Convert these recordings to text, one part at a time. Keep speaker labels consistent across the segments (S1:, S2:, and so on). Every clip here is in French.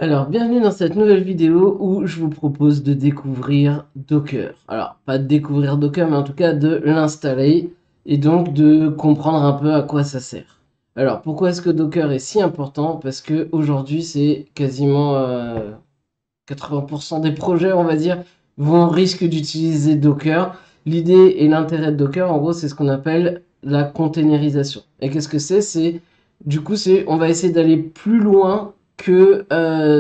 S1: Alors, bienvenue dans cette nouvelle vidéo où je vous propose de découvrir Docker. Alors, pas de découvrir Docker, mais en tout cas de l'installer et donc de comprendre un peu à quoi ça sert. Alors, pourquoi est-ce que Docker est si important? Parce que aujourd'hui, c'est quasiment 80% des projets, on va dire, risquent d'utiliser Docker. L'idée et l'intérêt de Docker, en gros, c'est ce qu'on appelle la containerisation. Et qu'est-ce que c'est? On va essayer d'aller plus loin que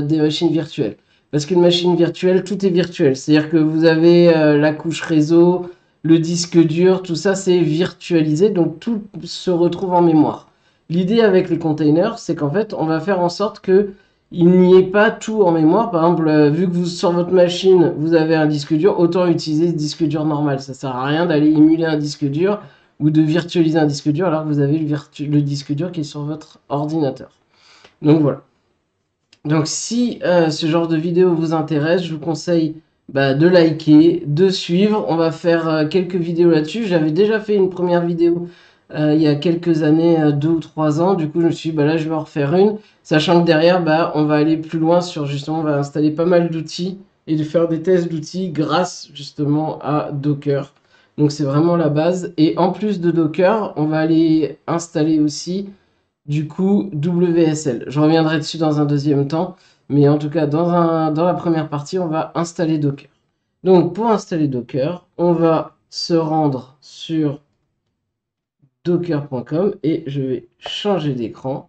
S1: des machines virtuelles. Parce qu'une machine virtuelle, tout est virtuel. C'est-à-dire que vous avez la couche réseau, le disque dur, tout ça c'est virtualisé, donc tout se retrouve en mémoire. L'idée avec les containers, c'est qu'en fait, on va faire en sorte que il n'y ait pas tout en mémoire. Par exemple, vu que vous sur votre machine, vous avez un disque dur, autant utiliser ce disque dur normal. Ça sert à rien d'aller émuler un disque dur ou de virtualiser un disque dur alors que vous avez le disque dur qui est sur votre ordinateur. Donc voilà. Donc si ce genre de vidéo vous intéresse, je vous conseille de liker, de suivre. On va faire quelques vidéos là-dessus. J'avais déjà fait une première vidéo il y a quelques années, 2 ou 3 ans. Du coup, je me suis dit, là, je vais en refaire une. Sachant que derrière, on va aller plus loin sur justement, on va installer pas mal d'outils et de faire des tests d'outils grâce justement à Docker. Donc c'est vraiment la base. Et en plus de Docker, on va aller installer aussi du coup WSL. Je reviendrai dessus dans un deuxième temps, mais en tout cas dans la première partie, on va installer Docker. Donc pour installer Docker, on va se rendre sur docker.com et je vais changer d'écran.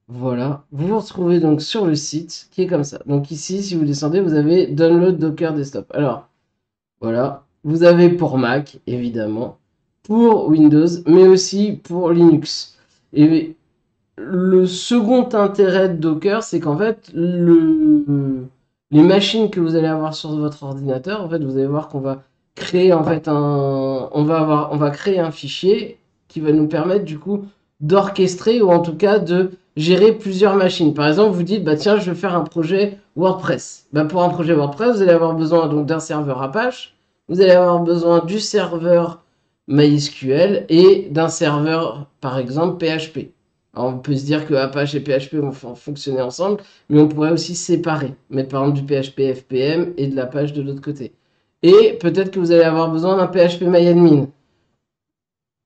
S1: Voilà, vous vous retrouvez donc sur le site qui est comme ça. Donc ici, si vous descendez, vous avez Download Docker Desktop. Alors voilà, vous avez pour Mac évidemment, pour Windows, mais aussi pour Linux. Et le second intérêt de Docker, c'est qu'en fait, les machines que vous allez avoir sur votre ordinateur, en fait, vous allez voir qu'on va créer en fait on va créer un fichier qui va nous permettre du coup d'orchestrer ou en tout cas de gérer plusieurs machines. Par exemple, vous dites, tiens, je vais faire un projet WordPress. Pour un projet WordPress, vous allez avoir besoin donc d'un serveur Apache, vous allez avoir besoin du serveur MySQL et d'un serveur, par exemple, PHP. Alors, on peut se dire que Apache et PHP vont fonctionner ensemble, mais on pourrait aussi séparer. Mettre par exemple du PHP FPM et de l'Apache de l'autre côté. Et peut-être que vous allez avoir besoin d'un PHP MyAdmin.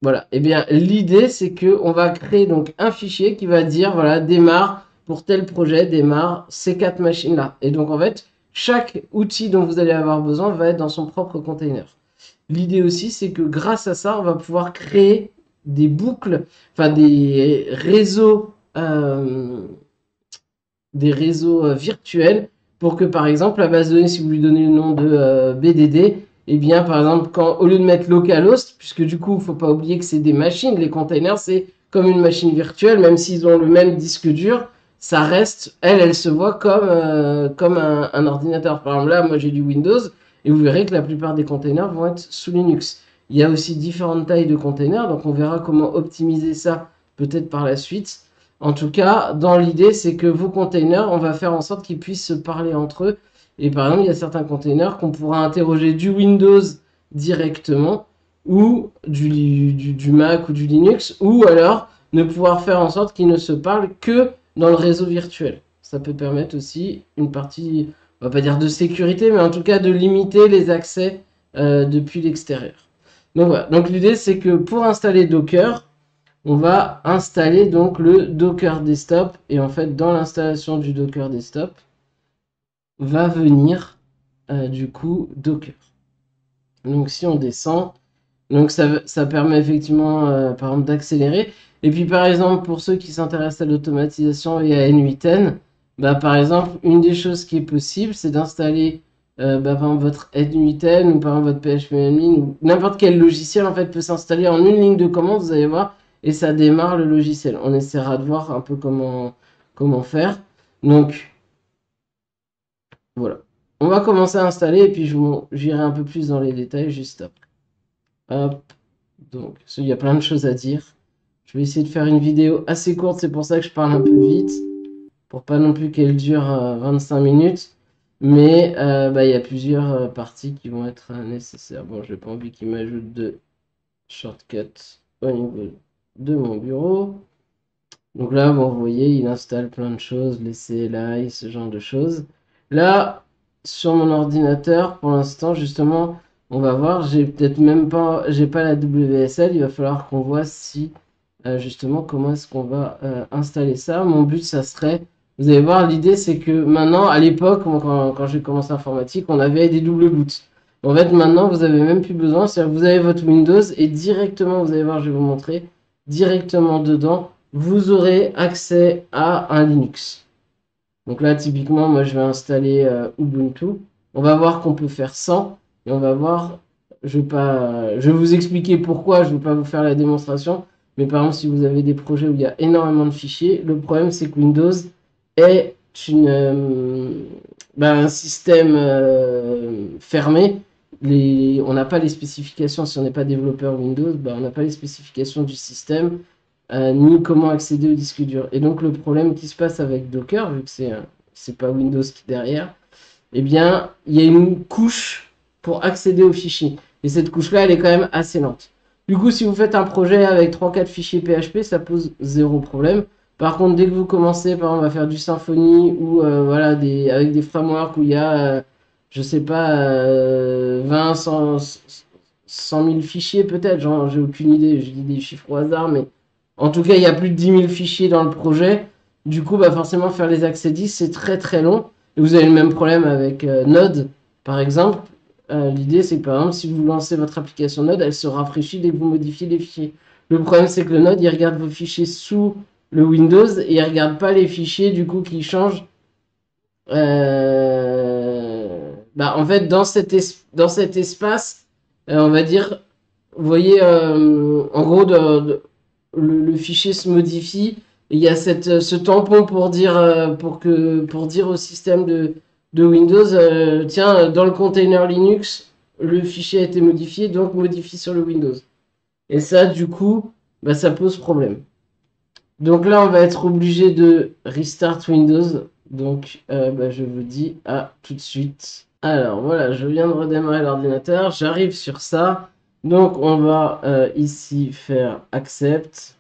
S1: Voilà. Eh bien, l'idée, c'est que on va créer donc un fichier qui va dire, voilà, démarre pour tel projet, démarre ces 4 machines-là. Et donc, en fait, chaque outil dont vous allez avoir besoin va être dans son propre container. L'idée aussi, c'est que grâce à ça, on va pouvoir créer des boucles, enfin des réseaux virtuels pour que, par exemple, la base de données, si vous lui donnez le nom de BDD, eh bien, par exemple, au lieu de mettre localhost, puisque du coup, il ne faut pas oublier que c'est des machines, les containers, c'est comme une machine virtuelle, même s'ils ont le même disque dur, ça reste, elle se voit comme un ordinateur. Par exemple, là, moi, j'ai du Windows, et vous verrez que la plupart des containers vont être sous Linux. Il y a aussi différentes tailles de containers, donc on verra comment optimiser ça peut-être par la suite. En tout cas, dans l'idée, c'est que vos containers, on va faire en sorte qu'ils puissent se parler entre eux. Et par exemple, il y a certains containers qu'on pourra interroger du Windows directement, ou du Mac ou du Linux, ou alors ne pouvoir faire en sorte qu'ils ne se parlent que dans le réseau virtuel. Ça peut permettre aussi une partie, on va pas dire de sécurité, mais en tout cas de limiter les accès depuis l'extérieur. Donc voilà. Donc l'idée, c'est que pour installer Docker, on va installer donc le Docker Desktop et en fait dans l'installation du Docker Desktop va venir du coup Docker. Donc si on descend, donc ça permet effectivement par exemple d'accélérer. Et puis par exemple pour ceux qui s'intéressent à l'automatisation et à N8N, par exemple une des choses qui est possible c'est d'installer par exemple votre N8N ou par exemple votre PHP ou n'importe quel logiciel en fait peut s'installer en une ligne de commande, vous allez voir, et ça démarre le logiciel. On essaiera de voir un peu comment faire. Donc voilà. On va commencer à installer et puis j'irai un peu plus dans les détails juste après. Hop. Donc, il y a plein de choses à dire. Je vais essayer de faire une vidéo assez courte, c'est pour ça que je parle un peu vite, pour pas non plus qu'elle dure 25 minutes. Mais il y a plusieurs parties qui vont être nécessaires. Bon, je n'ai pas envie qu'il m'ajoute de shortcut au niveau de mon bureau. Donc là, bon, vous voyez, il installe plein de choses, les CLI, ce genre de choses. Là, sur mon ordinateur, pour l'instant, justement, on va voir, j'ai peut-être même pas, j'ai pas la WSL, il va falloir qu'on voit si, justement, comment est-ce qu'on va installer ça. Mon but, ça serait, vous allez voir, l'idée, c'est que maintenant, à l'époque, moi, quand j'ai commencé l'informatique, on avait des double boots. En fait, maintenant, vous avez même plus besoin, c'est-à-dire que vous avez votre Windows et directement, vous allez voir, je vais vous montrer, directement dedans, vous aurez accès à un Linux. Donc là, typiquement, moi, je vais installer Ubuntu. On va voir qu'on peut faire sans. Et on va voir, je vais vous expliquer pourquoi, je ne vais pas vous faire la démonstration. Mais par exemple, si vous avez des projets où il y a énormément de fichiers, le problème, c'est que Windows est un système fermé. On n'a pas les spécifications, si on n'est pas développeur Windows, on n'a pas les spécifications du système ni comment accéder au disque dur. Et donc le problème qui se passe avec Docker, vu que c'est pas Windows qui est derrière, eh bien, il y a une couche pour accéder aux fichiers. Et cette couche-là, elle est quand même assez lente. Du coup, si vous faites un projet avec 3-4 fichiers PHP, ça pose zéro problème. Par contre, dès que vous commencez, par exemple, à faire du Symfony ou voilà, avec des frameworks où il y a, je sais pas, 20, 100 000 fichiers peut-être, genre, j'ai aucune idée, je dis des chiffres au hasard, mais en tout cas, il y a plus de 10 000 fichiers dans le projet. Du coup, forcément, faire les accès 10, c'est très très long. Et vous avez le même problème avec Node, par exemple. L'idée, c'est que par exemple, si vous lancez votre application Node, elle se rafraîchit dès que vous modifiez les fichiers. Le problème, c'est que le Node, il regarde vos fichiers sous le Windows et il regarde pas les fichiers du coup qui changent. En fait, dans cet espace, on va dire, vous voyez, en gros, le fichier se modifie. Et il y a ce tampon pour dire au système de Windows, tiens, dans le container Linux, le fichier a été modifié, donc modifie sur le Windows. Et ça, du coup, ça pose problème. Donc là, on va être obligé de restart Windows. Donc, je vous dis à tout de suite. Alors voilà, je viens de redémarrer l'ordinateur. J'arrive sur ça. Donc, on va ici faire accept.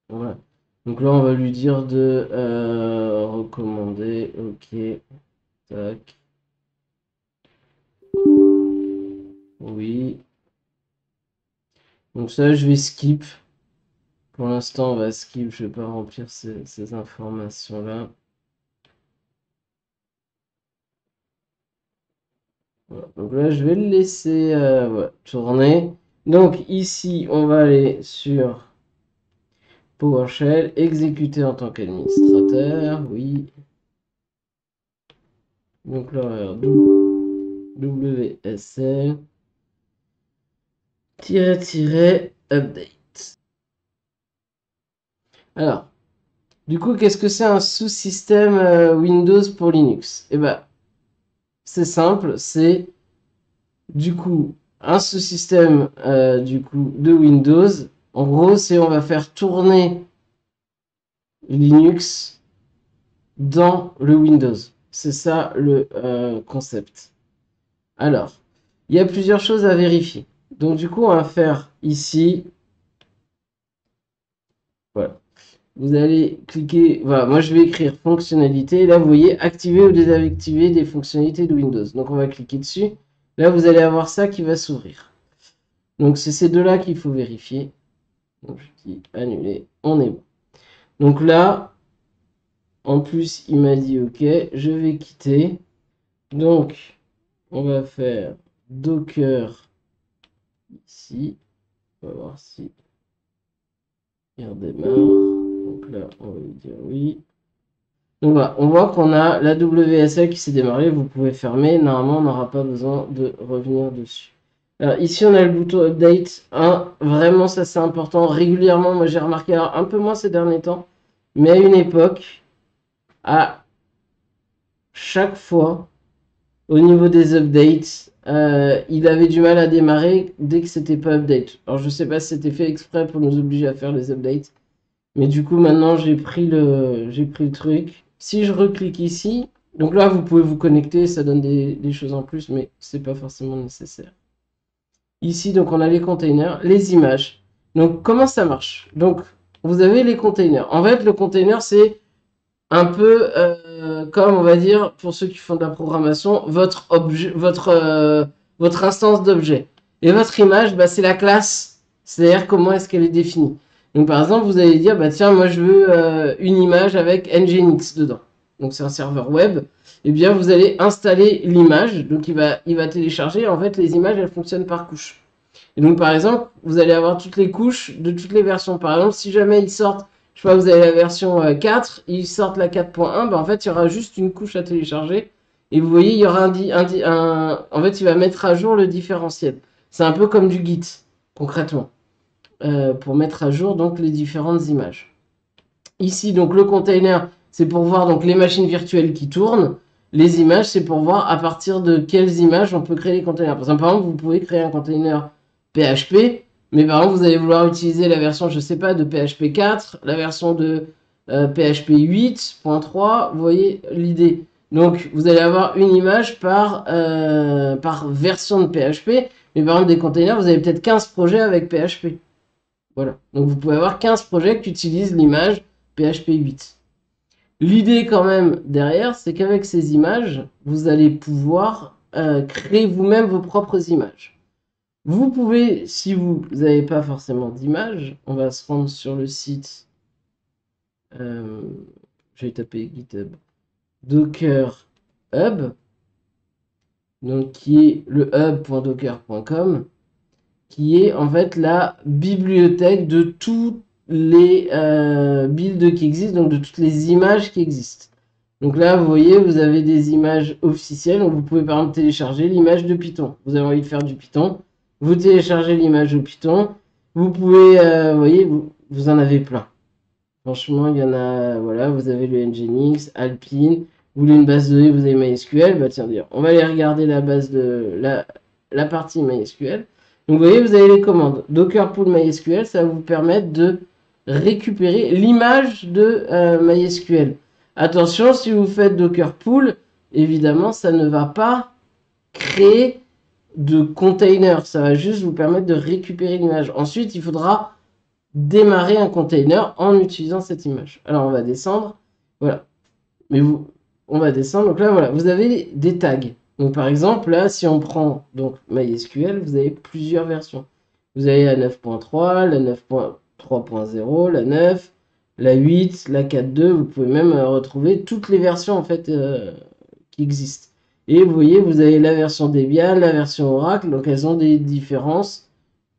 S1: Voilà. Donc là, on va lui dire de recommander. Ok. Tac. Oui. Donc ça, je vais skip. Pour l'instant, on va skip. Je ne vais pas remplir ces informations-là. Voilà. Donc là, je vais le laisser tourner. Donc ici, on va aller sur PowerShell, exécuter en tant qu'administrateur. Oui. Donc là, WSL update. Alors, du coup, qu'est-ce que c'est un sous-système Windows pour Linux? Eh ben, c'est simple, c'est du coup un sous-système du coup de Windows. En gros, c'est on va faire tourner Linux dans le Windows. C'est ça le concept. Alors, il y a plusieurs choses à vérifier. Donc du coup, on va faire ici. Voilà. Vous allez cliquer. Voilà, moi je vais écrire fonctionnalité. Et là, vous voyez activer ou désactiver des fonctionnalités de Windows. Donc on va cliquer dessus. Là, vous allez avoir ça qui va s'ouvrir. Donc c'est ces deux-là qu'il faut vérifier. Donc je dis annuler. On est bon. Donc là, en plus, il m'a dit OK. Je vais quitter. Donc, on va faire Docker ici. On va voir si il redémarre. Donc là, on va lui dire oui. Donc voilà, on voit qu'on a la WSL qui s'est démarrée. Vous pouvez fermer. Normalement, on n'aura pas besoin de revenir dessus. Alors ici, on a le bouton Update 1. Vraiment, ça c'est important. Régulièrement, moi j'ai remarqué, alors un peu moins ces derniers temps, mais à une époque, à chaque fois, au niveau des updates, il avait du mal à démarrer dès que c'était pas update. Alors je sais pas si c'était fait exprès pour nous obliger à faire les updates. Mais du coup maintenant j'ai pris le truc. Si je reclique ici, donc là vous pouvez vous connecter, ça donne des choses en plus, mais c'est pas forcément nécessaire. Ici donc on a les containers, les images. Donc comment ça marche? Donc vous avez les containers. En fait, le container, c'est un peu comme, on va dire, pour ceux qui font de la programmation, votre objet, votre instance d'objet. Et votre image, bah, c'est la classe, c'est-à-dire comment est-ce qu'elle est définie. Donc, par exemple, vous allez dire, bah, tiens, moi, je veux une image avec Nginx dedans. Donc, c'est un serveur web. Eh bien, vous allez installer l'image. Donc, il va télécharger. En fait, les images, elles fonctionnent par couche. Et donc, par exemple, vous allez avoir toutes les couches de toutes les versions. Par exemple, si jamais ils sortent, je sais pas, vous avez la version 4, ils sortent la 4.1, ben en fait, il y aura juste une couche à télécharger. Et vous voyez, il y aura en fait, il va mettre à jour le différentiel. C'est un peu comme du Git, concrètement, pour mettre à jour donc les différentes images. Ici, donc le container, c'est pour voir donc les machines virtuelles qui tournent. Les images, c'est pour voir à partir de quelles images on peut créer les containers. Par exemple, vous pouvez créer un container PHP, mais par exemple, vous allez vouloir utiliser la version, je sais pas, de PHP 4, la version de PHP 8.3, vous voyez l'idée. Donc, vous allez avoir une image par version de PHP, mais par exemple, des containers, vous avez peut-être 15 projets avec PHP. Voilà. Donc, vous pouvez avoir 15 projets qui utilisent l'image PHP 8. L'idée quand même derrière, c'est qu'avec ces images, vous allez pouvoir créer vous-même vos propres images. Vous pouvez, si vous n'avez pas forcément d'image, on va se rendre sur le site, euh, je vais taper GitHub, Docker Hub, donc qui est le hub.docker.com, qui est en fait la bibliothèque de tous les builds qui existent, donc de toutes les images qui existent. Donc là, vous voyez, vous avez des images officielles. Donc vous pouvez par exemple télécharger l'image de Python. Vous avez envie de faire du Python, vous téléchargez l'image de Python. Vous pouvez, vous voyez, vous en avez plein. Franchement, il y en a, voilà, vous avez le Nginx, Alpine. Vous voulez une base de données, vous avez MySQL. Bah tiens, on va aller regarder la base de la partie MySQL. Donc vous voyez, vous avez les commandes. Docker pull MySQL, ça va vous permettre de récupérer l'image de MySQL. Attention, si vous faites Docker pull, évidemment, ça ne va pas créer de container. Ça va juste vous permettre de récupérer l'image. Ensuite, il faudra démarrer un container en utilisant cette image. Alors, on va descendre. Voilà. Mais on va descendre. Donc là, voilà, vous avez des tags. Donc, par exemple, là, si on prend donc MySQL, vous avez plusieurs versions. Vous avez la 9.3, la 9.3.0, la 9, la 8, la 4.2. Vous pouvez même retrouver toutes les versions en fait qui existent. Et vous voyez, vous avez la version Debian, la version Oracle. Donc, elles ont des différences.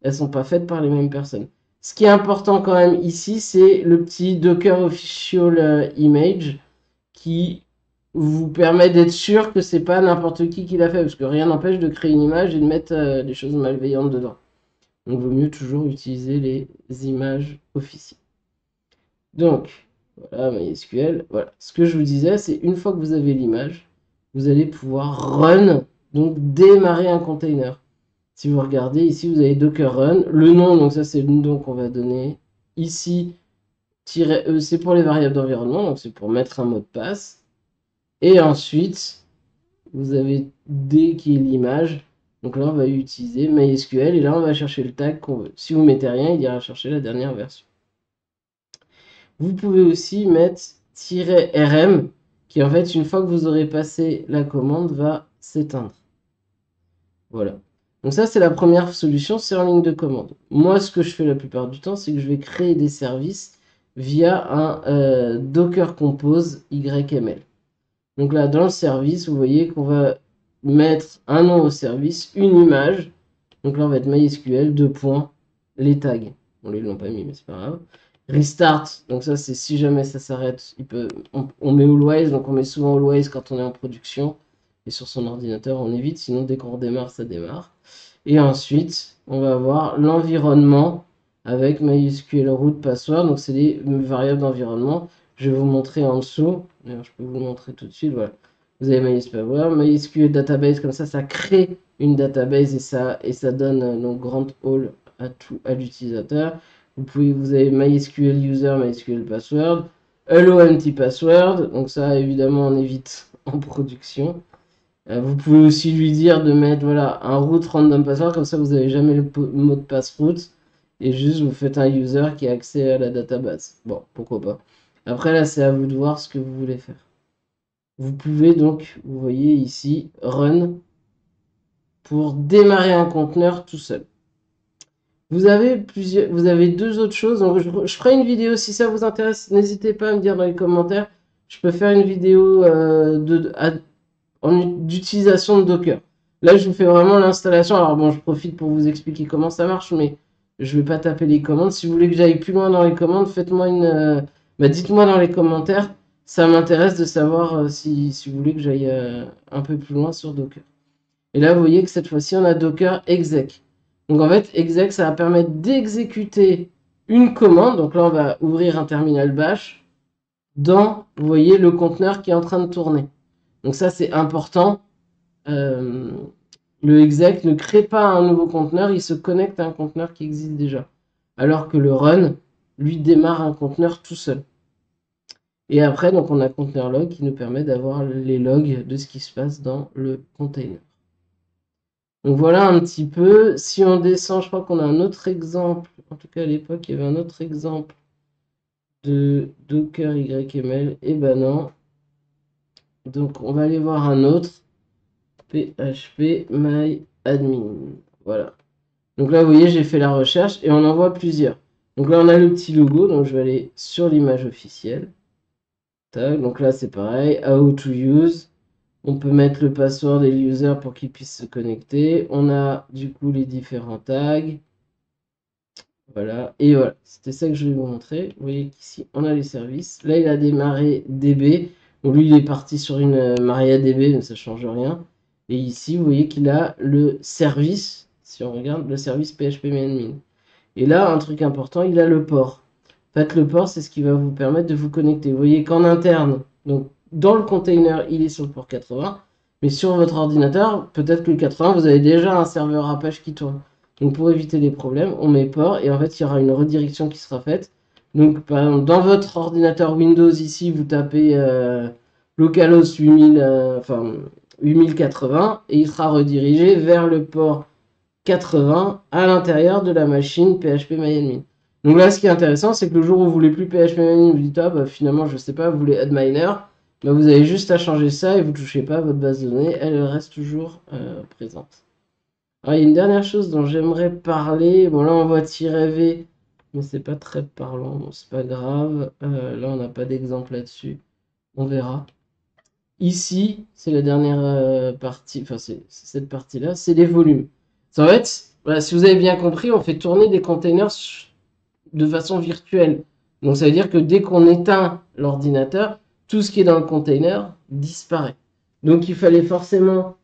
S1: Elles sont pas faites par les mêmes personnes. Ce qui est important quand même ici, c'est le petit Docker Official Image qui vous permet d'être sûr que c'est pas n'importe qui l'a fait, parce que rien n'empêche de créer une image et de mettre des choses malveillantes dedans. Donc, il vaut mieux toujours utiliser les images officielles. Donc, voilà, MySQL. Voilà. Ce que je vous disais, c'est une fois que vous avez l'image, vous allez pouvoir run, donc démarrer un container. Si vous regardez ici, vous avez Docker Run. Le nom, donc ça c'est le nom qu'on va donner. Ici, -e, c'est pour les variables d'environnement, donc c'est pour mettre un mot de passe. Et ensuite, vous avez D qui est l'image. Donc là, on va utiliser MySQL et là, on va chercher le tag qu'on veut. Si vous mettez rien, il ira chercher la dernière version. Vous pouvez aussi mettre -rm qui en fait, une fois que vous aurez passé la commande, va s'éteindre. Voilà. Donc ça, c'est la première solution, c'est en ligne de commande. Moi, ce que je fais la plupart du temps, c'est que je vais créer des services via un Docker Compose YML. Donc là, dans le service, vous voyez qu'on va mettre un nom au service, une image. Donc là, on va être MySQL, les tags. On ne l'ont pas mis, mais c'est pas grave. Restart, donc ça, c'est si jamais ça s'arrête, on met always, donc on met souvent always quand on est en production. Et sur son ordinateur, on évite, sinon dès qu'on redémarre, ça démarre. Et ensuite, on va avoir l'environnement avec MySQL root password. Donc, c'est les variables d'environnement. Je vais vous montrer en dessous. D'ailleurs, je peux vous le montrer tout de suite. Voilà. Vous avez MySQL database, comme ça crée une database et ça donne donc grand all à l'utilisateur. Vous avez MySQL user, MySQL password, hello empty password. Donc ça, évidemment, on évite en production. Vous pouvez aussi lui dire de mettre voilà, un root random password, comme ça vous n'avez jamais le mot de passe root. et juste vous faites un user qui a accès à la database. Bon, pourquoi pas. Après là, c'est à vous de voir ce que vous voulez faire. Vous pouvez donc, vous voyez ici, run pour démarrer un conteneur tout seul. Vous avez deux autres choses. Donc je ferai une vidéo si ça vous intéresse. N'hésitez pas à me dire dans les commentaires. Je peux faire une vidéo d'utilisation de Docker. Là, je vous fais vraiment l'installation. Alors bon, je profite pour vous expliquer comment ça marche, mais je vais pas taper les commandes. Si vous voulez que j'aille plus loin dans les commandes, faites-moi dites-moi dans les commentaires. Ça m'intéresse de savoir si vous voulez que j'aille un peu plus loin sur Docker. Et là, vous voyez que cette fois-ci, on a Docker exec. Donc en fait, exec, ça va permettre d'exécuter une commande. Donc là, on va ouvrir un terminal bash dans, vous voyez, le conteneur qui est en train de tourner. Donc ça, c'est important. Le exec ne crée pas un nouveau conteneur, il se connecte à un conteneur qui existe déjà. Alors que le run, lui, démarre un conteneur tout seul. Et après, donc, on a container log qui nous permet d'avoir les logs de ce qui se passe dans le container. Donc voilà un petit peu. Si on descend, je crois qu'on a un autre exemple. En tout cas, à l'époque, il y avait un autre exemple de Docker YML. Et ben non. Donc on va aller voir un autre. PHP myadmin. Voilà. Donc là, vous voyez, j'ai fait la recherche et on en voit plusieurs. Donc là, on a le petit logo. Donc je vais aller sur l'image officielle. Tac. Donc là, c'est pareil. How to use. On peut mettre le password et l'user pour qu'ils puissent se connecter. On a du coup les différents tags. Voilà. Et voilà. C'était ça que je vais vous montrer. Vous voyez qu'ici, on a les services. Là, il a démarré DB. Bon, lui, il est parti sur une MariaDB, mais ça ne change rien. Et ici, vous voyez qu'il a le service. Si on regarde, le service PHP-MyAdmin. Et là, un truc important, il a le port. En fait, le port, c'est ce qui va vous permettre de vous connecter. Vous voyez qu'en interne, donc dans le container, il est sur le port 80. Mais sur votre ordinateur, peut-être que le 80, vous avez déjà un serveur Apache qui tourne. Donc pour éviter les problèmes, on met port et en fait, il y aura une redirection qui sera faite. Donc par exemple, dans votre ordinateur Windows, ici, vous tapez localhost 8080 et il sera redirigé vers le port 80 à l'intérieur de la machine PHP-MyAdmin. Donc là, ce qui est intéressant, c'est que le jour où vous voulez plus PHP-MyAdmin, vous dites, ah bah finalement, je sais pas, vous voulez AdMiner, bah, vous avez juste à changer ça et vous touchez pas à votre base de données, elle reste toujours présente. Alors, il y a une dernière chose dont j'aimerais parler. Bon, là, on voit "-v", mais c'est pas très parlant, bon, c'est pas grave. Là, on n'a pas d'exemple là-dessus. On verra. Ici, c'est la dernière partie, enfin, c'est cette partie-là, c'est les volumes. En fait, voilà, si vous avez bien compris, on fait tourner des containers de façon virtuelle. Donc, ça veut dire que dès qu'on éteint l'ordinateur, tout ce qui est dans le container disparaît. Donc, il fallait forcément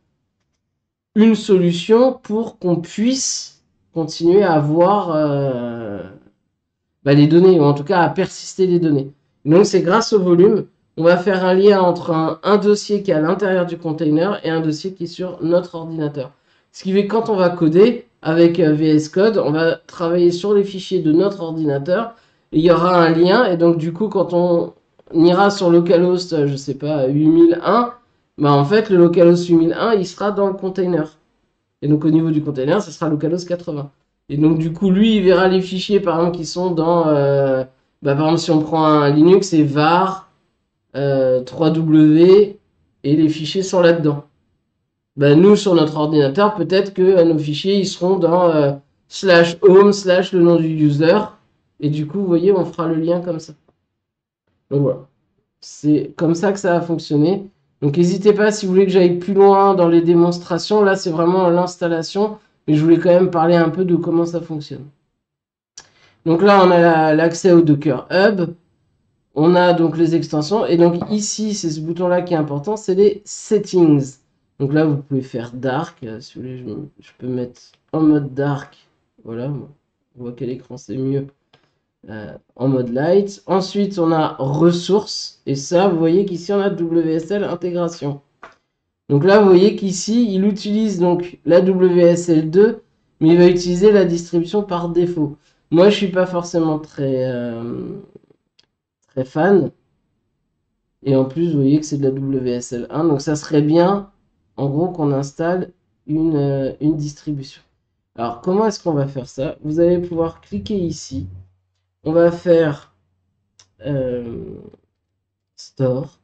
S1: une solution pour qu'on puisse continuer à avoir les données, ou en tout cas à persister les données. Donc, c'est grâce au volume. On va faire un lien entre un dossier qui est à l'intérieur du container et un dossier qui est sur notre ordinateur. Ce qui fait que quand on va coder avec VS Code, on va travailler sur les fichiers de notre ordinateur et il y aura un lien. Et donc, du coup, quand on ira sur localhost, je sais pas, 8001, bah en fait, le localhost 8001, il sera dans le container. Et donc, au niveau du container, ce sera localhost 80. Et donc, du coup, lui, il verra les fichiers, par exemple, qui sont dans... par exemple, si on prend un Linux, c'est var 3W et les fichiers sont là-dedans. Nous, sur notre ordinateur, peut-être que nos fichiers, ils seront dans /home/ le nom du user. Et du coup, vous voyez, on fera le lien comme ça. Donc voilà. C'est comme ça que ça a fonctionné. Donc n'hésitez pas si vous voulez que j'aille plus loin dans les démonstrations. Là, c'est vraiment l'installation. Mais je voulais quand même parler un peu de comment ça fonctionne. Donc là, on a l'accès au Docker Hub. On a donc les extensions. Et donc ici, c'est ce bouton-là qui est important, c'est les settings. Donc là, vous pouvez faire dark. Si vous voulez, je peux mettre en mode dark. Voilà, on voit quel écran c'est mieux. En mode light. Ensuite, on a ressources. Et ça, vous voyez qu'ici, on a WSL intégration. Donc là, vous voyez qu'ici, il utilise donc la WSL2, mais il va utiliser la distribution par défaut. Moi, je suis pas forcément très fan. Et en plus, vous voyez que c'est de la WSL1. Donc ça serait bien, en gros, qu'on installe une distribution. Alors, comment est-ce qu'on va faire ça? Vous allez pouvoir cliquer ici. On va faire Store.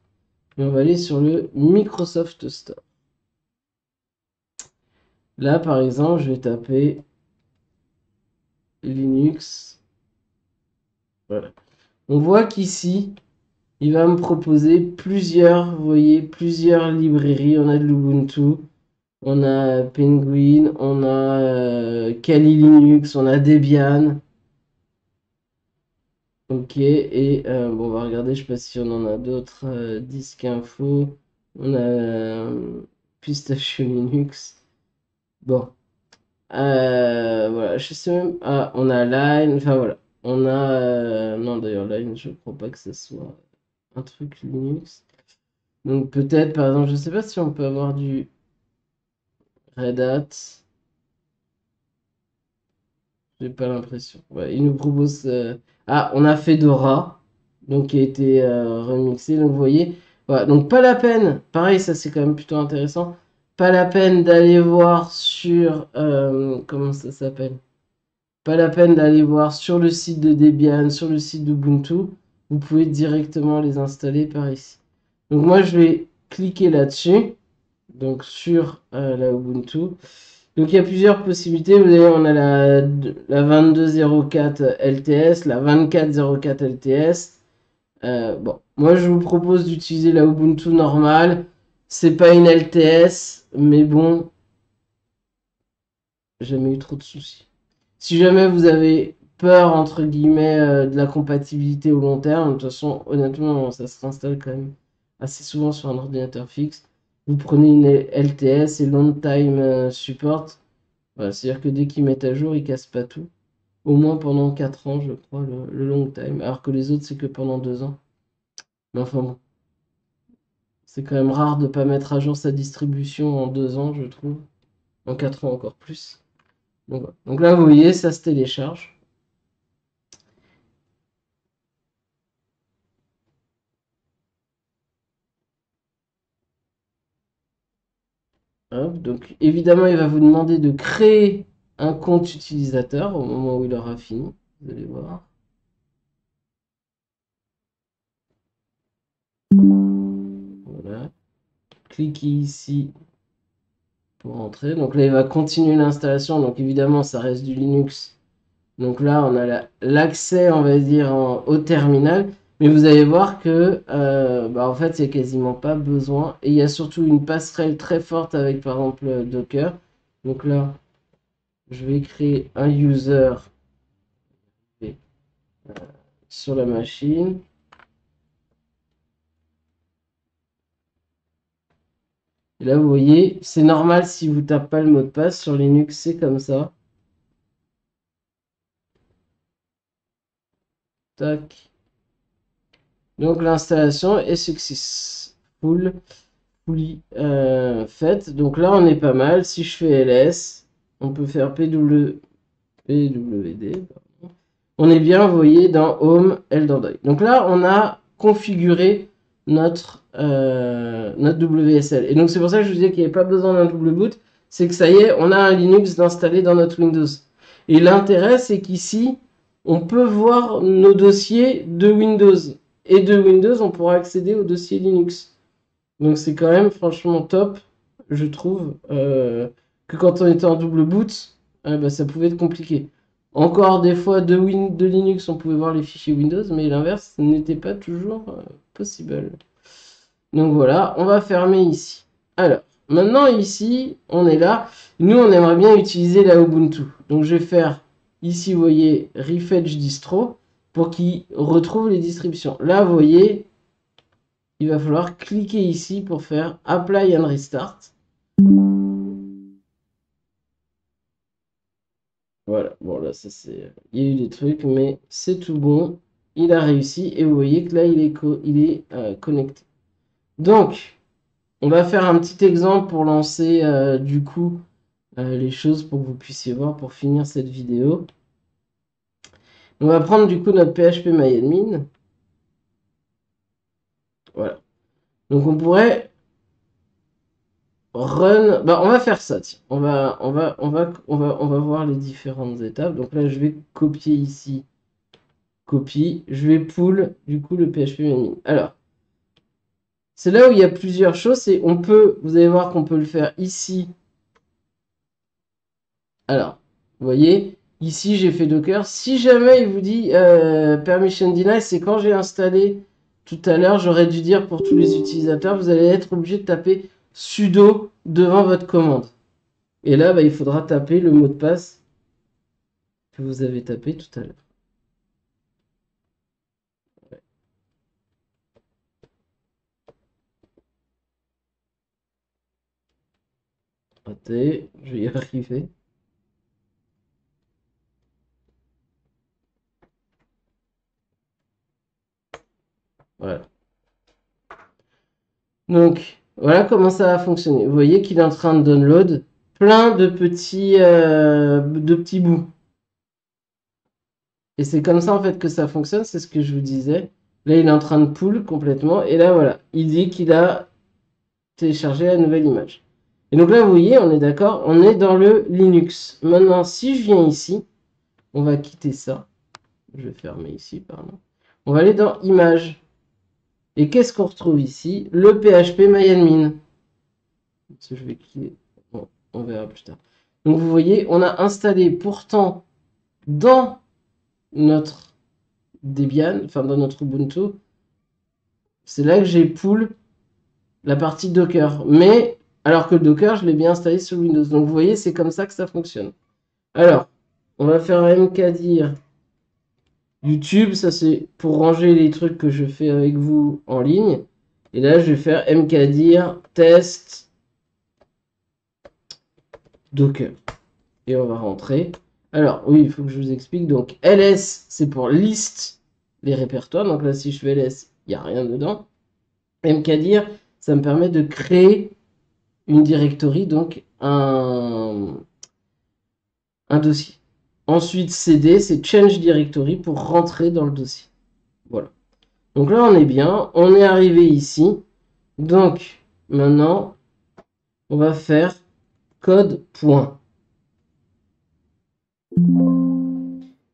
S1: Et on va aller sur le Microsoft Store. Là, par exemple, je vais taper Linux. Voilà. On voit qu'ici, il va me proposer plusieurs, vous voyez, plusieurs librairies. On a de l'Ubuntu, on a Penguin, on a Kali Linux, on a Debian. Ok, et bon, on va regarder, je sais pas si on en a d'autres. Disque Info, on a Pistachio Linux. Bon, voilà, je sais même. Ah, on a Line, enfin voilà. On a. Non, d'ailleurs, Line, je crois pas que ce soit un truc Linux. Donc peut-être, par exemple, je sais pas si on peut avoir du Red Hat. J'ai pas l'impression. Ouais, il nous propose. Ah, on a Fedora, donc qui a été remixé. Donc vous voyez, voilà. Donc pas la peine. Pareil, ça c'est quand même plutôt intéressant. Pas la peine d'aller voir sur comment ça s'appelle. Pas la peine d'aller voir sur le site de Debian, sur le site d'Ubuntu. Vous pouvez directement les installer par ici. Donc moi je vais cliquer là-dessus, donc sur la Ubuntu. Donc il y a plusieurs possibilités. Vous voyez, on a la 2204 LTS, la 2404 LTS. Bon, moi je vous propose d'utiliser la Ubuntu normale. C'est pas une LTS, mais bon, j'ai jamais eu trop de soucis. Si jamais vous avez peur, entre guillemets, de la compatibilité au long terme, de toute façon, honnêtement, ça se réinstalle quand même assez souvent sur un ordinateur fixe. Vous prenez une LTS et Long Time Support. Voilà, c'est-à-dire que dès qu'ils mettent à jour, ils cassent pas tout. Au moins pendant 4 ans, je crois, le long time. Alors que les autres, c'est que pendant 2 ans. Mais enfin bon, c'est quand même rare de ne pas mettre à jour sa distribution en 2 ans, je trouve. En 4 ans encore plus. Donc, voilà. Donc là, vous voyez, ça se télécharge. Hop, donc évidemment, il va vous demander de créer un compte utilisateur au moment où il aura fini. Vous allez voir. Voilà. Cliquez ici pour entrer. Donc là, il va continuer l'installation. Donc évidemment, ça reste du Linux. Donc là, on a l'accès, on va dire, au terminal. Mais vous allez voir que, bah, en fait, il n'y a quasiment pas besoin. Et il y a surtout une passerelle très forte avec, par exemple, Docker. Donc là, je vais créer un user sur la machine. Et là, vous voyez, c'est normal si vous tapez pas le mot de passe. Sur Linux, c'est comme ça. Tac. Donc l'installation est successful. Faite. Donc là, on est pas mal. Si je fais ls, on peut faire pwd. On est bien, vous voyez, dans Home Elderdoy. Donc là, on a configuré notre WSL. Et donc c'est pour ça que je vous disais qu'il n'y avait pas besoin d'un double boot. C'est que ça y est, on a un Linux installé dans notre Windows. Et l'intérêt, c'est qu'ici, on peut voir nos dossiers de Windows. Et de Windows, on pourra accéder aux dossiers Linux. Donc c'est quand même franchement top, je trouve, que quand on était en double boot, bah, ça pouvait être compliqué. Encore des fois de Linux, on pouvait voir les fichiers Windows, mais l'inverse n'était pas toujours possible. Donc voilà, on va fermer ici. Alors, maintenant ici, on est là. Nous, on aimerait bien utiliser la Ubuntu. Donc je vais faire ici, vous voyez, Refetch Distro pour qu'il retrouve les distributions. Là, vous voyez, il va falloir cliquer ici pour faire Apply and Restart. Voilà, bon là, ça c'est. Il y a eu des trucs, mais c'est tout bon. Il a réussi et vous voyez que là, il est connecté. Donc, on va faire un petit exemple pour lancer du coup les choses pour que vous puissiez voir pour finir cette vidéo. On va prendre du coup notre PHP Voilà. Donc on pourrait run. Bah, on va faire ça. Tiens. On va voir les différentes étapes. Donc là, je vais copier ici. Copie. Je vais pull, du coup, le PHP main. Alors, c'est là où il y a plusieurs choses. Et on peut, vous allez voir qu'on peut le faire ici. Alors, vous voyez, ici, j'ai fait Docker. Si jamais il vous dit permission deny, c'est quand j'ai installé tout à l'heure, j'aurais dû dire pour tous les utilisateurs, vous allez être obligé de taper sudo devant votre commande. Et là, bah, il faudra taper le mot de passe que vous avez tapé tout à l'heure. Attendez, je vais y arriver. Voilà. Donc, voilà comment ça va fonctionner. Vous voyez qu'il est en train de download plein de petits bouts. Et c'est comme ça en fait que ça fonctionne, c'est ce que je vous disais. Là, il est en train de pull complètement. Et là, voilà, il dit qu'il a téléchargé la nouvelle image. Et donc là, vous voyez, on est d'accord, on est dans le Linux. Maintenant, si je viens ici, on va quitter ça. Je vais fermer ici, pardon. On va aller dans Images. Et qu'est-ce qu'on retrouve ici? Le PHP MyAdmin. Je vais cliquer. Bon, on verra plus tard. Donc vous voyez, on a installé pourtant dans notre Debian, enfin dans notre Ubuntu, c'est là que j'ai pull la partie Docker. Mais alors que le Docker, je l'ai bien installé sur Windows. Donc vous voyez, c'est comme ça que ça fonctionne. Alors, on va faire un mkdir YouTube. Ça, c'est pour ranger les trucs que je fais avec vous en ligne. Et là, je vais faire mkdir test Docker. Et on va rentrer. Alors, oui, il faut que je vous explique. Donc, ls, c'est pour liste les répertoires. Donc là, si je fais ls, il n'y a rien dedans. mkdir, ça me permet de créer une directory, donc un dossier. Ensuite, cd, c'est change directory pour rentrer dans le dossier. Voilà. Donc là, on est bien. On est arrivé ici. Donc, maintenant, on va faire code point.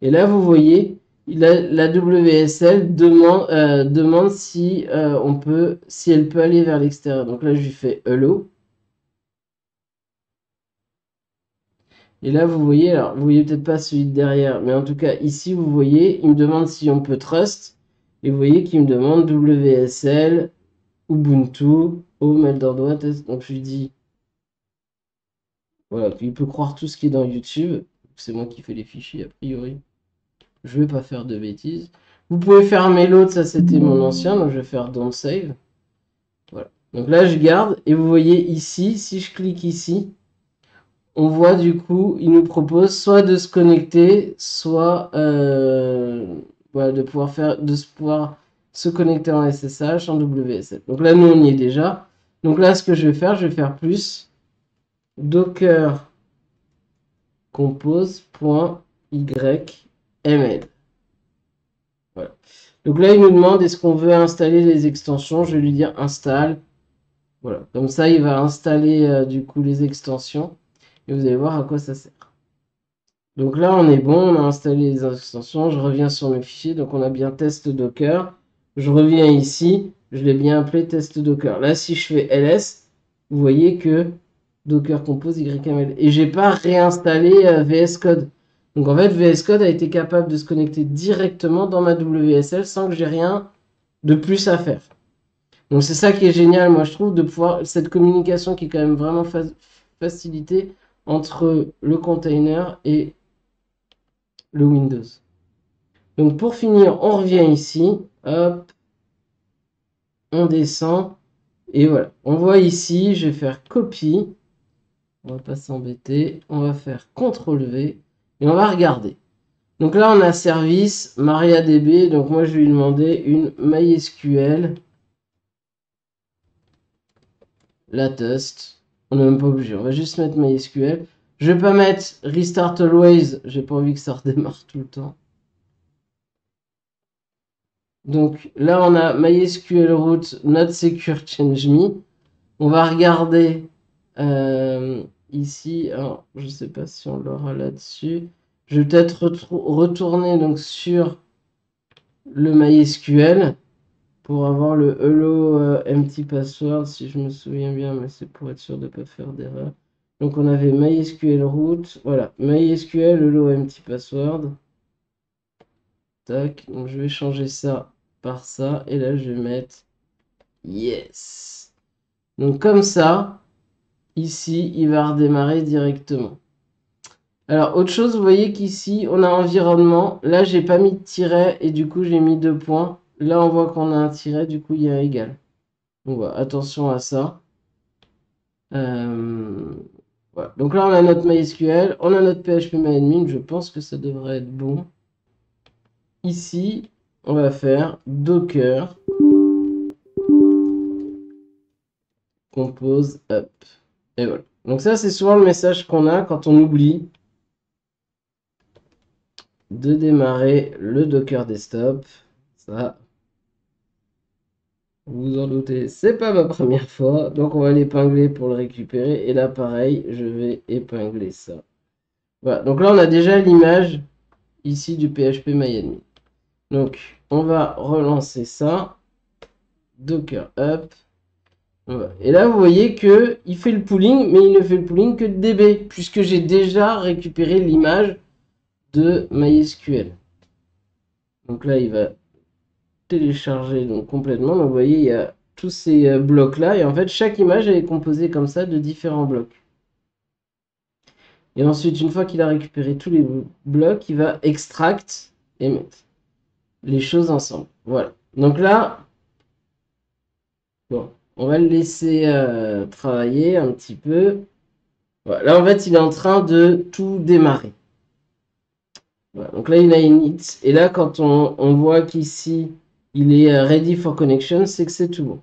S1: Et là, vous voyez, la WSL demande si, si elle peut aller vers l'extérieur. Donc là, je lui fais hello. Et là, vous voyez, alors, vous voyez peut-être pas celui de derrière, mais en tout cas, ici, vous voyez, il me demande si on peut trust. Et vous voyez qu'il me demande WSL, Ubuntu, home, elderdoit, test. Donc je lui dis, voilà, il peut croire tout ce qui est dans YouTube. C'est moi qui fais les fichiers, a priori. Je vais pas faire de bêtises. Vous pouvez fermer l'autre, ça c'était mon ancien, donc je vais faire don't save. Voilà. Donc là, je garde, et vous voyez ici, si je clique ici, on voit du coup, il nous propose soit de se connecter, soit voilà, de pouvoir se connecter en SSH, en WSL. Donc là, nous, on y est déjà. Donc là, ce que je vais faire plus docker compose.yml. Voilà. Donc là, il nous demande est-ce qu'on veut installer les extensions. Je vais lui dire installe. Voilà. Comme ça, il va installer du coup les extensions. Et vous allez voir à quoi ça sert. Donc là, on est bon, on a installé les extensions. Je reviens sur mes fichiers. Donc on a bien test Docker. Je reviens ici. Je l'ai bien appelé test Docker. Là, si je fais ls, vous voyez que Docker compose YML. Et j'ai pas réinstallé VS Code. Donc en fait, VS Code a été capable de se connecter directement dans ma WSL sans que j'ai rien de plus à faire. Donc c'est ça qui est génial, moi je trouve, de pouvoir cette communication qui est quand même vraiment facilitée entre le container et le Windows. Donc pour finir, on revient ici, hop, on descend, et voilà. On voit ici, je vais faire copie, on va pas s'embêter, on va faire CTRL-V, et on va regarder. Donc là, on a service MariaDB, donc moi je vais lui demander une MySQL latest. On n'est même pas obligé, on va juste mettre MySQL. Je vais pas mettre restart always, j'ai pas envie que ça redémarre tout le temps. Donc là, on a MySQL root not secure change me. On va regarder Ici, alors, je ne sais pas si on l'aura là-dessus. Je vais peut-être retourner donc sur le MySQL pour avoir le hello empty password si je me souviens bien, mais c'est pour être sûr de ne pas faire d'erreur. Donc on avait MySQL root, voilà, MySQL hello empty password. Tac, donc je vais changer ça par ça et là je vais mettre yes. Donc comme ça, ici il va redémarrer directement. Alors autre chose, vous voyez qu'ici on a environnement. Là j'ai pas mis de tiret et du coup j'ai mis 2 points. Là on voit qu'on a un tiret, du coup il y a égal. Donc voilà, attention à ça. Voilà. Donc là on a notre MySQL, on a notre PHPMyAdmin, je pense que ça devrait être bon. Ici on va faire Docker compose up. Et voilà. Donc ça c'est souvent le message qu'on a quand on oublie de démarrer le Docker Desktop. Ça, vous vous en doutez, c'est pas ma première fois. Donc on va l'épingler pour le récupérer. Et là pareil, je vais épingler ça. Voilà, donc là on a déjà l'image ici du PHPMyAdmin. Donc on va relancer ça. Docker up. Voilà. Et là vous voyez que il fait le pooling, mais il ne fait le pooling que de DB, puisque j'ai déjà récupéré l'image de MySQL. Donc là il va télécharger donc complètement. Donc vous voyez, il y a tous ces blocs là. Et en fait, chaque image est composée comme ça de différents blocs. Et ensuite, une fois qu'il a récupéré tous les blocs, il va extract et mettre les choses ensemble. Voilà. Donc là, bon, on va le laisser travailler un petit peu. Voilà. Là, en fait, il est en train de tout démarrer. Voilà. Donc là, il a init. Et là, quand on voit qu'ici, il est ready for connection, c'est que c'est tout bon.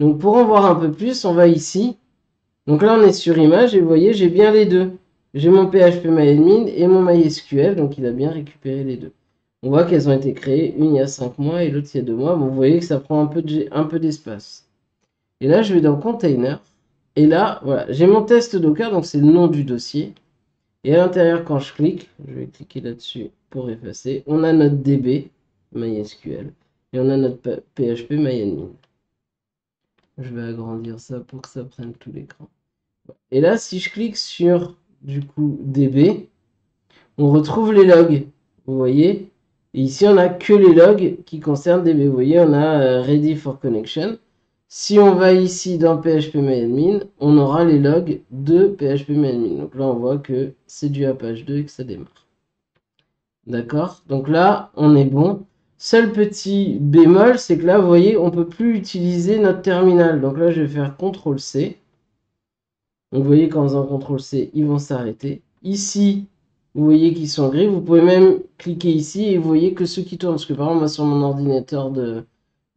S1: Donc pour en voir un peu plus, on va ici. Donc là, on est sur image et vous voyez, j'ai bien les deux. J'ai mon PHPMyAdmin et mon MySQL, donc il a bien récupéré les deux. On voit qu'elles ont été créées, une il y a 5 mois et l'autre il y a 2 mois. Bon, vous voyez que ça prend un peu d'espace. Et là, je vais dans Container. Et là, voilà, j'ai mon test Docker, donc c'est le nom du dossier. Et à l'intérieur, quand je clique, je vais cliquer là-dessus pour effacer, on a notre DB MySQL et on a notre PHPMyAdmin. Je vais agrandir ça pour que ça prenne tout l'écran. Et là, si je clique sur, du coup, DB, on retrouve les logs. Vous voyez? Et ici, on n'a que les logs qui concernent DB. Vous voyez, on a Ready for Connection. Si on va ici dans PHPMyAdmin, on aura les logs de PHPMyAdmin. Donc là, on voit que c'est du Apache 2 et que ça démarre. D'accord? Donc là, on est bon. Seul petit bémol, c'est que là, vous voyez, on ne peut plus utiliser notre terminal. Donc là, je vais faire CTRL-C. Donc vous voyez qu'en faisant CTRL-C, ils vont s'arrêter. Ici, vous voyez qu'ils sont gris. Vous pouvez même cliquer ici et vous voyez que ceux qui tournent. Parce que par exemple, moi sur mon ordinateur de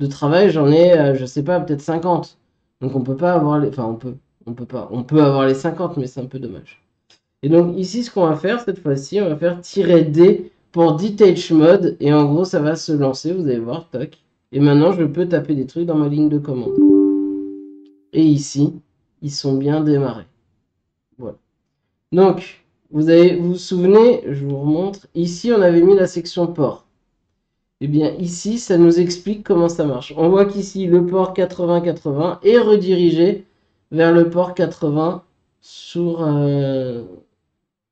S1: travail, j'en ai, je sais pas, peut-être 50. Donc on peut pas avoir les... Enfin, on peut pas. On peut avoir les 50, mais c'est un peu dommage. Et donc ici, ce qu'on va faire cette fois-ci, on va faire "-d" pour detach mode. Et en gros, ça va se lancer, vous allez voir, tac. Et maintenant, je peux taper des trucs dans ma ligne de commande. Et ici, ils sont bien démarrés. Voilà. Donc, vous vous souvenez, je vous remontre, ici on avait mis la section port. Et bien ici, ça nous explique comment ça marche. On voit qu'ici, le port 8080 est redirigé vers le port 80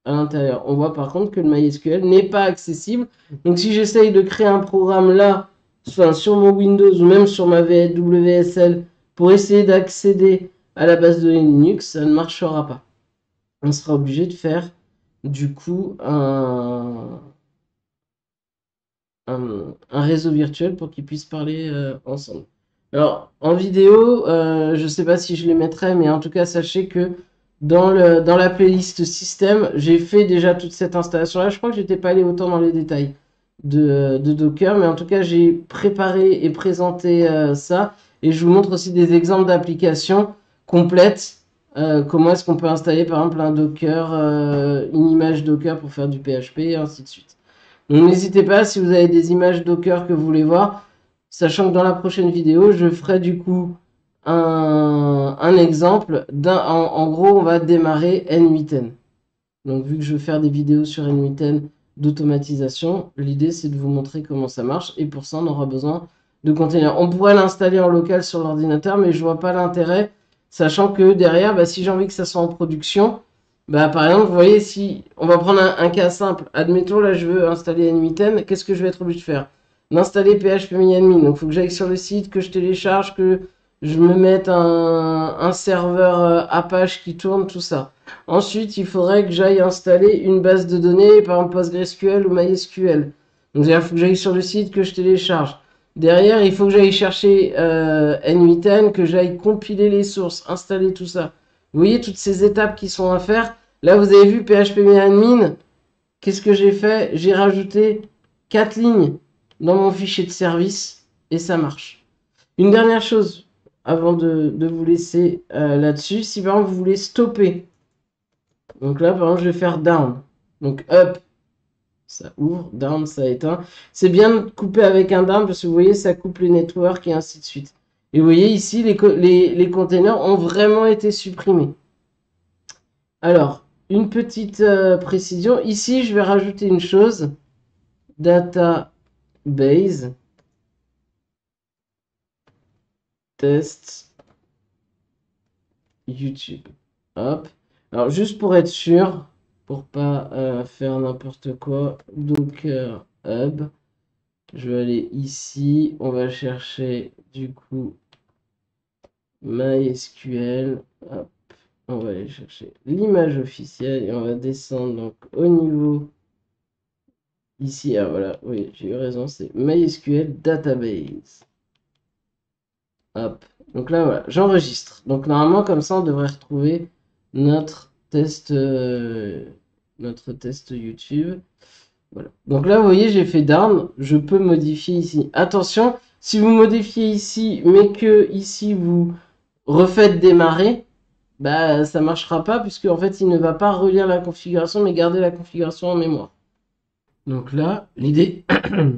S1: à l'intérieur. On voit par contre que le MySQL n'est pas accessible. Donc si j'essaye de créer un programme là, soit sur mon Windows ou même sur ma WSL, pour essayer d'accéder à la base de données Linux, ça ne marchera pas. On sera obligé de faire du coup un réseau virtuel pour qu'ils puissent parler ensemble. Alors en vidéo, je ne sais pas si je les mettrai, mais en tout cas sachez que dans la playlist système, j'ai fait déjà toute cette installation là. Je crois que j'étais pas allé autant dans les détails de Docker, mais en tout cas j'ai préparé et présenté ça, et je vous montre aussi des exemples d'applications complètes. Comment est-ce qu'on peut installer par exemple un Docker, une image Docker pour faire du PHP et ainsi de suite. Donc n'hésitez pas si vous avez des images Docker que vous voulez voir, sachant que dans la prochaine vidéo, je ferai du coup un un exemple en gros, on va démarrer N8N. Donc, vu que je veux faire des vidéos sur N8N d'automatisation, l'idée c'est de vous montrer comment ça marche. Et pour ça, on aura besoin de containers. On pourrait l'installer en local sur l'ordinateur, mais je vois pas l'intérêt, sachant que derrière, bah, si j'ai envie que ça soit en production, bah, par exemple, vous voyez, si on va prendre un cas simple, admettons là, je veux installer N8N, qu'est-ce que je vais être obligé de faire? D'installer PHP-MyAdmin. Donc, il faut que j'aille sur le site, que je télécharge, que je me mette un serveur Apache qui tourne, tout ça. Ensuite, il faudrait que j'aille installer une base de données, par exemple PostgreSQL ou MySQL. Donc, il faut que j'aille sur le site, que je télécharge. Derrière, il faut que j'aille chercher N8N, que j'aille compiler les sources, installer tout ça. Vous voyez toutes ces étapes qui sont à faire. Là, vous avez vu PHP-admin. Qu'est-ce que j'ai fait? J'ai rajouté 4 lignes dans mon fichier de service et ça marche. Une dernière chose avant de vous laisser là-dessus. Si par exemple vous voulez stopper, donc là par exemple je vais faire down. Donc up, ça ouvre, down, ça éteint. C'est bien de couper avec un down parce que vous voyez ça coupe les networks et ainsi de suite. Et vous voyez ici les containers ont vraiment été supprimés. Alors, une petite précision. Ici, je vais rajouter une chose. Database test YouTube. Hop. Alors, juste pour être sûr, pour pas faire n'importe quoi, Docker Hub. Je vais aller ici. On va chercher du coup MySQL. Hop. On va aller chercher l'image officielle et on va descendre donc au niveau ici. Ah voilà, oui, j'ai eu raison, c'est MySQL Database. Hop. Donc là, voilà, j'enregistre. Donc normalement, comme ça, on devrait retrouver notre test, YouTube. Voilà. Donc là, vous voyez, j'ai fait down. Je peux modifier ici. Attention, si vous modifiez ici, mais que ici vous refaites démarrer, bah ça marchera pas puisque en fait, il ne va pas relire la configuration, mais garder la configuration en mémoire. Donc là, l'idée,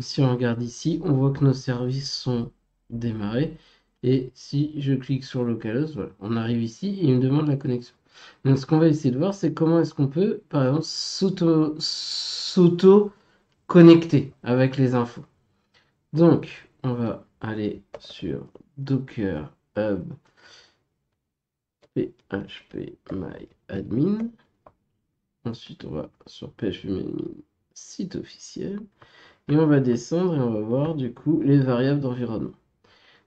S1: si on regarde ici, on voit que nos services sont démarrés. Et si je clique sur localhost, voilà, on arrive ici et il me demande la connexion. Donc ce qu'on va essayer de voir, c'est comment est-ce qu'on peut, par exemple, s'auto-connecter avec les infos. Donc, on va aller sur Docker Hub phpMyAdmin. Ensuite, on va sur phpMyAdmin site officiel. Et on va descendre et on va voir du coup les variables d'environnement.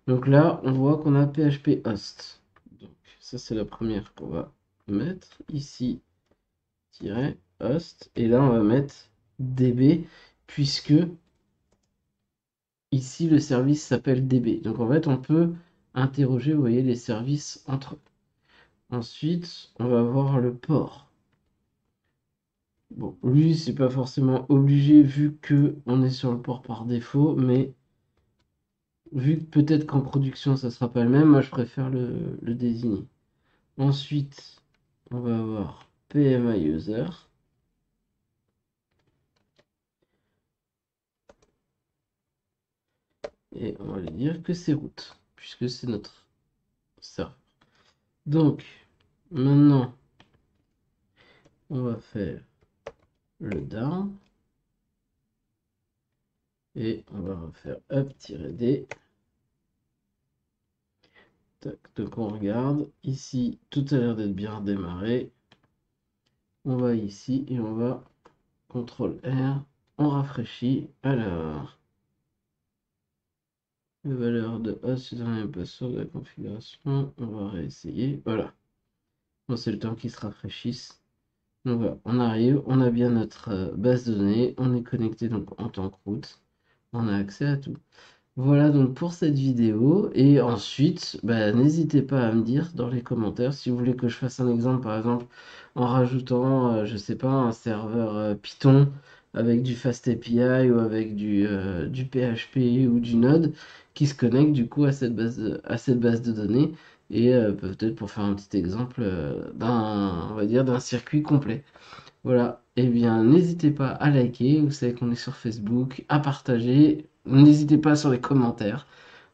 S1: Donc là, on voit qu'on a PHP host. Donc ça, c'est la première qu'on va mettre. Ici, host. Et là, on va mettre DB, puisque ici, le service s'appelle DB. Donc en fait, on peut interroger, vous voyez, les services entre eux. Ensuite, on va voir le port. Bon, lui, c'est pas forcément obligé vu que on est sur le port par défaut, mais vu que peut-être qu'en production ça sera pas le même, moi je préfère le désigner. Ensuite, on va avoir PMI user. Et on va lui dire que c'est root, puisque c'est notre serveur. Donc, maintenant, on va faire le down. Et on va refaire up-d. Donc on regarde. Ici, tout a l'air d'être bien redémarré. On va ici et on va CTRL-R. On rafraîchit. Alors, la valeur de host dans la password de la configuration. On va réessayer. Voilà. Bon, c'est le temps qu'il se rafraîchisse. Donc voilà, on arrive, on a bien notre base de données, on est connecté donc en tant que root, on a accès à tout. Voilà donc pour cette vidéo et ensuite bah, n'hésitez pas à me dire dans les commentaires si vous voulez que je fasse un exemple par exemple en rajoutant je sais pas un serveur Python avec du FastAPI ou avec du PHP ou du Node qui se connecte du coup à cette base de données et peut-être pour faire un petit exemple on va dire d'un circuit complet. Voilà, et bien n'hésitez pas à liker, vous savez qu'on est sur Facebook, à partager, n'hésitez pas sur les commentaires,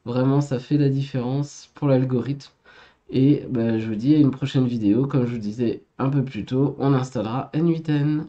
S1: vraiment ça fait la différence pour l'algorithme. Et bah, je vous dis à une prochaine vidéo. Comme je vous disais un peu plus tôt, on installera N8N.